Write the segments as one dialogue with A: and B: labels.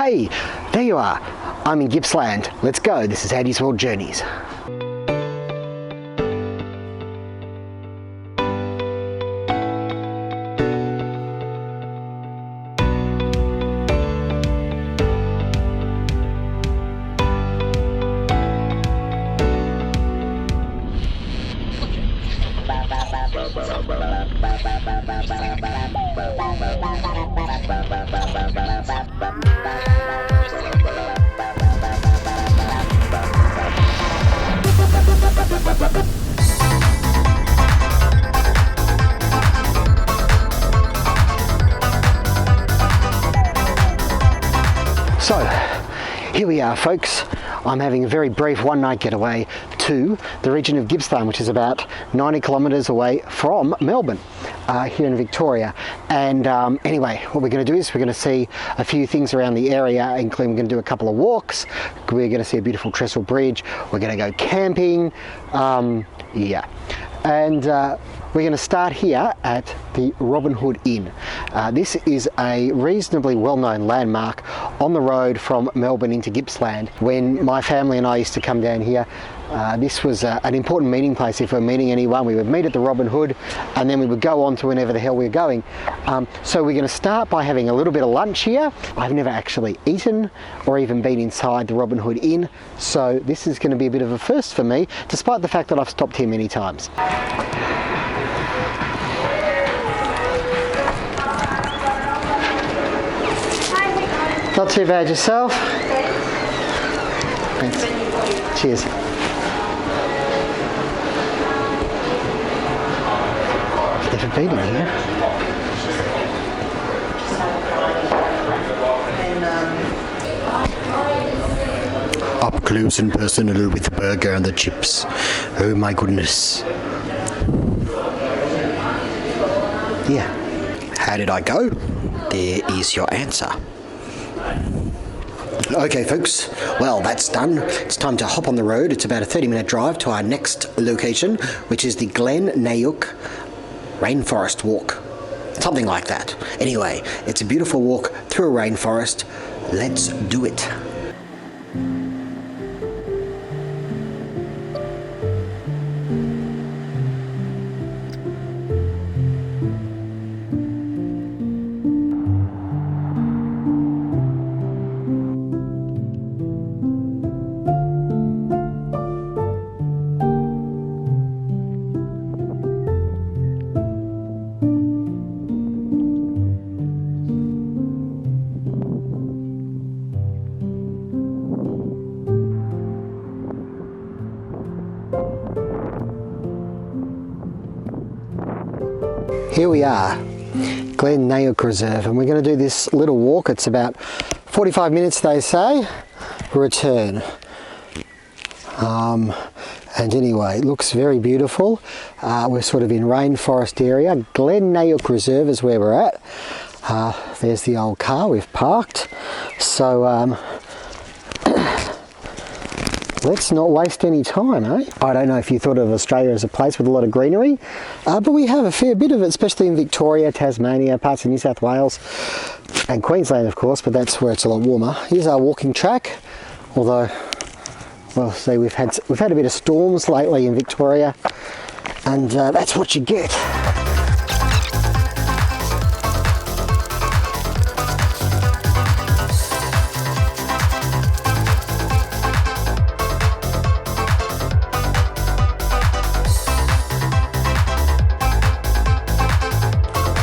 A: Hey, there you are. I'm in Gippsland. Let's go. This is Andy's World Journeys. So, here we are folks. I'm having a very brief one-night getaway to the region of Gippsland, which is about 90 kilometres away from Melbourne, here in Victoria. And anyway, what we're going to do is we're going to see a few things around the area, including we're going to do a couple of walks. We're going to see a beautiful trestle bridge. We're going to go camping. Yeah. And we're going to start here at the Robin Hood Inn. This is a reasonably well-known landmark on the road from Melbourne into Gippsland. When my family and I used to come down here, this was an important meeting place. If we're meeting anyone, we would meet at the Robin Hood and then we would go on to whenever the hell we're going. So we're going to start by having a little bit of lunch here. I've never actually eaten or even been inside the Robin Hood Inn, so this is going to be a bit of a first for me, despite the fact that I've stopped here many times. Not too bad yourself? Thanks. Cheers. I've never been in here. Up close and personal with the burger and the chips. Oh my goodness. Yeah. How did I go? There is your answer. Okay folks, well that's done. It's time to hop on the road. It's about a 30-minute drive to our next location, which is the Glen Nayook Rainforest walk. Something like that. Anyway, it's a beautiful walk through a rainforest. Let's do it. Here we are, Glen Nayook Reserve, and we're going to do this little walk. It's about 45 minutes, they say, return. And anyway, it looks very beautiful. We're sort of in rainforest area. Glen Nayook Reserve is where we're at. There's the old car we've parked. So let's not waste any time, eh? I don't know if you thought of Australia as a place with a lot of greenery, but we have a fair bit of it, especially in Victoria, Tasmania, parts of New South Wales, and Queensland, of course, but that's where it's a lot warmer. Here's our walking track, although, well, see, we've had a bit of storms lately in Victoria, and that's what you get.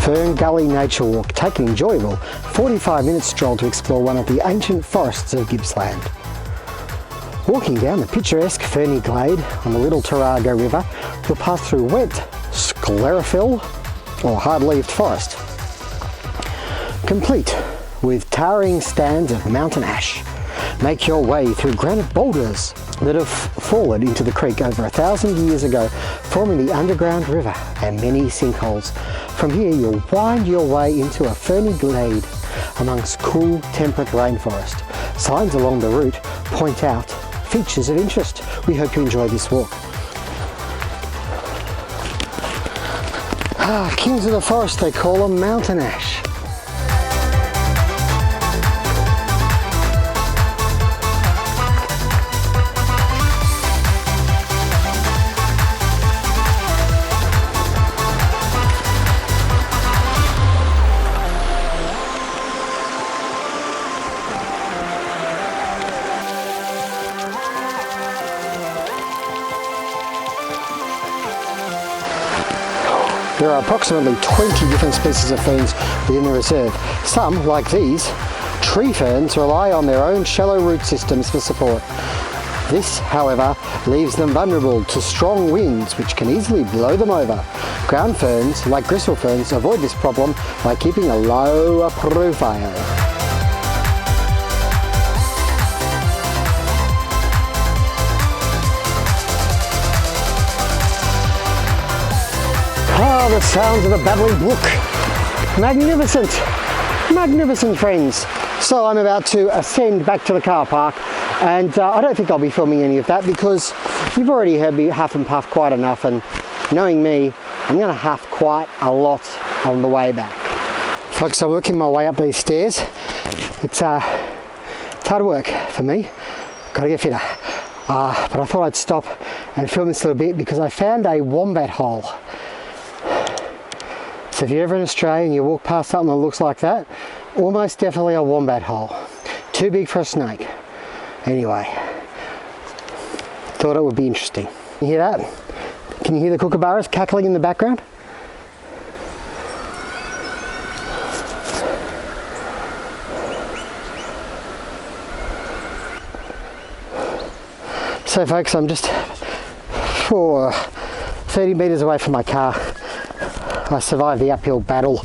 A: Fern Gully Nature Walk. Take an enjoyable 45-minute stroll to explore one of the ancient forests of Gippsland. Walking down the picturesque ferny glade on the Little Tarago River, we'll pass through wet sclerophyll or hard-leaved forest, complete with towering stands of mountain ash. Make your way through granite boulders that have fallen into the creek over 1,000 years ago, forming the underground river and many sinkholes. From here you'll wind your way into a ferny glade amongst cool, temperate rainforest. Signs along the route point out features of interest. We hope you enjoy this walk. Kings of the forest, they call them, mountain ash. There are approximately 20 different species of ferns within the reserve. Some, like these, tree ferns, rely on their own shallow root systems for support. This, however, leaves them vulnerable to strong winds which can easily blow them over. Ground ferns, like gristle ferns, avoid this problem by keeping a lower profile. Ah, the sounds of a babbling brook. Magnificent, magnificent friends. So I'm about to ascend back to the car park, and I don't think I'll be filming any of that because you've already heard me huff and puff quite enough, and knowing me, I'm going to huff quite a lot on the way back. Folks, I'm working my way up these stairs. It's hard work for me. Got to get fitter. But I thought I'd stop and film this little bit because I found a wombat hole. So if you're ever in Australia and you walk past something that looks like that, almost definitely a wombat hole. Too big for a snake. Anyway, thought it would be interesting. You hear that? Can you hear the kookaburras cackling in the background? So folks, I'm just 30 metres away from my car. I survived the uphill battle.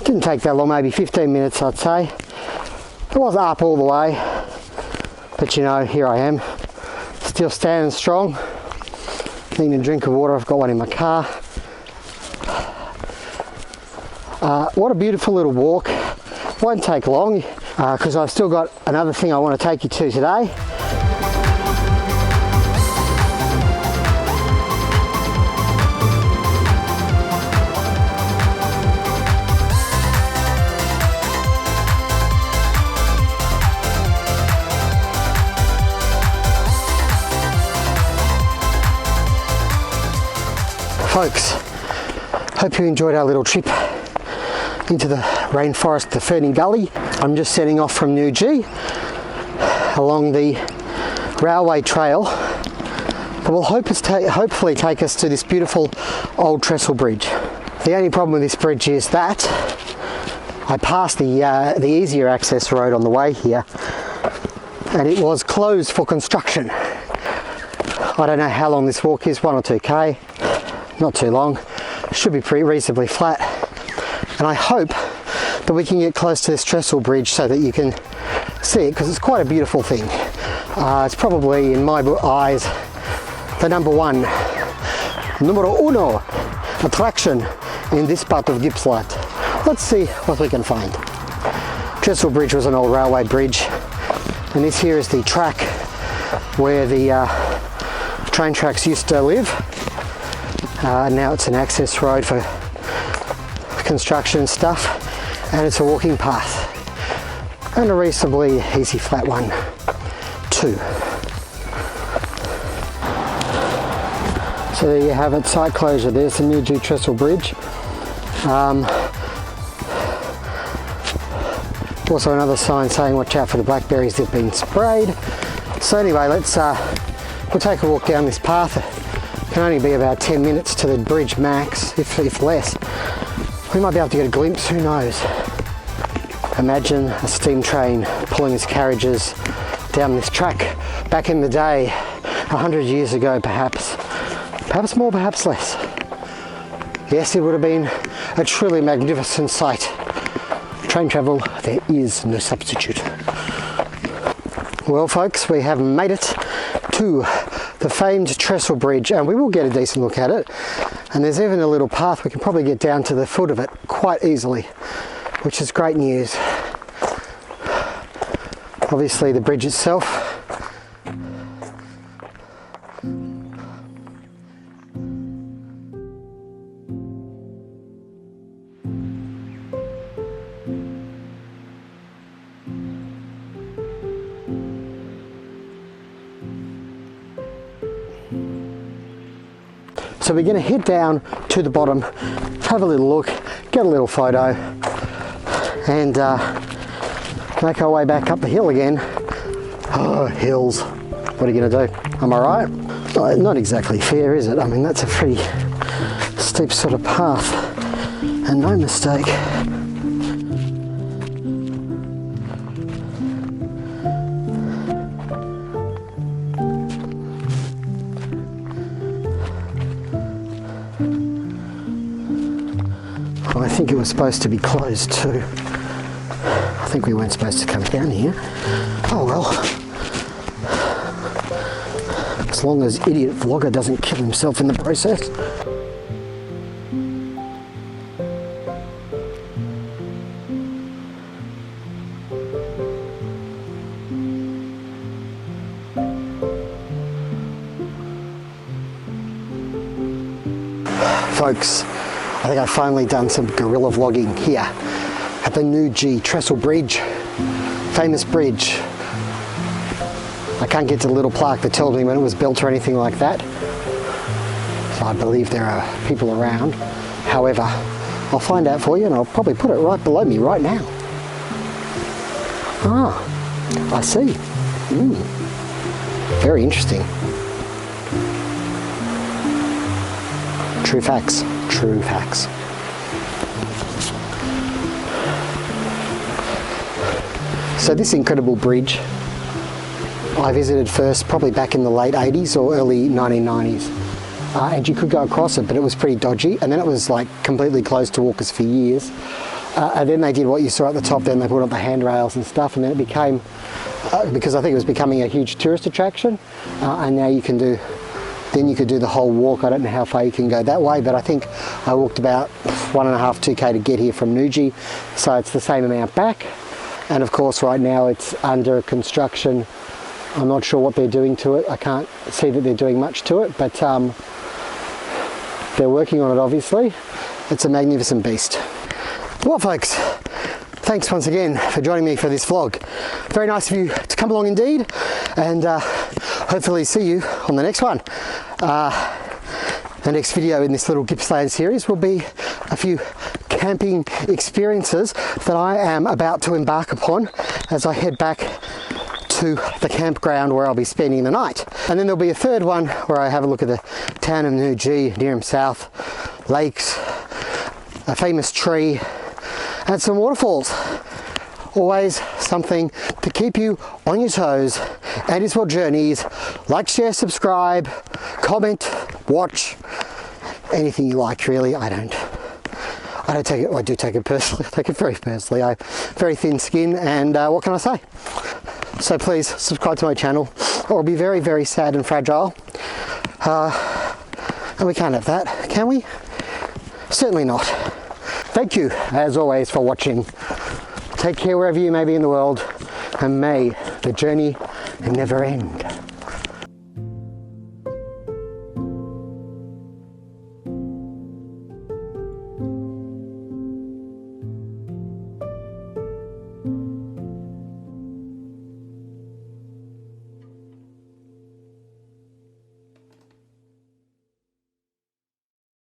A: Didn't take that long, maybe 15 minutes I'd say. It was up all the way, but you know, here I am, still standing strong. Needing a drink of water, I've got one in my car. What a beautiful little walk. Won't take long because I've still got another thing I want to take you to today. Folks, hope you enjoyed our little trip into the rainforest, the Ferny Gully. I'm just setting off from Noojee along the railway trail that will hopefully take us to this beautiful old trestle bridge. The only problem with this bridge is that I passed the easier access road on the way here and it was closed for construction. I don't know how long this walk is, 1 or 2k. Not too long, should be pretty reasonably flat, and I hope that we can get close to this trestle bridge so that you can see it because it's quite a beautiful thing. It's probably in my eyes the numero uno attraction in this part of Gippsland. Let's see what we can find. Trestle Bridge was an old railway bridge, and this here is the track where the train tracks used to live. Now it's an access road for construction stuff, and it's a walking path, and a reasonably easy flat one too. So there you have it, site closure. There's the Noojee Trestle Bridge. Also another sign saying watch out for the blackberries that have been sprayed. So anyway, we'll take a walk down this path. Can only be about 10 minutes to the bridge max, if less. We might be able to get a glimpse, who knows. Imagine a steam train pulling its carriages down this track back in the day, 100 years ago perhaps. Perhaps more, perhaps less. Yes, it would have been a truly magnificent sight. Train travel, there is no substitute. Well folks, we have made it to the famed Trestle Bridge, and we will get a decent look at it, and there's even a little path we can probably get down to the foot of it quite easily, which is great news. Obviously the bridge itself So we're going to head down to the bottom, have a little look, get a little photo, and make our way back up the hill again. Oh, hills. What are you going to do? Am I right? Not exactly fair, is it? I mean, that's a steep sort of path, and no mistake. I think it was supposed to be closed too. I think we weren't supposed to come down here. Oh well. As long as idiot vlogger doesn't kill himself in the process. Folks, I think I've finally done some guerrilla vlogging here at the Noojee Trestle Bridge, famous bridge. I can't get to the little plaque that tells me when it was built or anything like that, so I believe there are people around. However, I'll find out for you, and I'll probably put it right below me right now. Ah, I see. Very interesting. True facts. True facts. So this incredible bridge I visited first probably back in the late 80s or early 1990s, and you could go across it, but it was pretty dodgy, and then it was like completely closed to walkers for years, and then they did what you saw at the top, then they put up the handrails and stuff, and then it became, because I think it was becoming a huge tourist attraction, and now you can do the whole walk. I don't know how far you can go that way, but I think I walked about 1.5–2k to get here from Noojee, so it's the same amount back. And of course right now it's under construction. I'm not sure what they're doing to it. I can't see that they're doing much to it, but they're working on it obviously. It's a magnificent beast. Well folks, thanks once again for joining me for this vlog. Very nice of you to come along indeed, and hopefully see you on the next one. The next video in this little Gippsland series will be a few camping experiences that I am about to embark upon as I head back to the campground where I'll be spending the night. And then there'll be a third one where I have a look at the town of Noojee, Nearham South, lakes, a famous tree, and some waterfalls. Always something to keep you on your toes. And it's what journeys. Like, share, subscribe, comment, watch, anything you like really. I don't take it, I do take it personally, I take it very personally. I very thin skin, and what can I say? So please subscribe to my channel, or I'll be very, very sad and fragile. And we can't have that, can we? Certainly not. Thank you, as always, for watching. Take care wherever you may be in the world, and may the journey never end.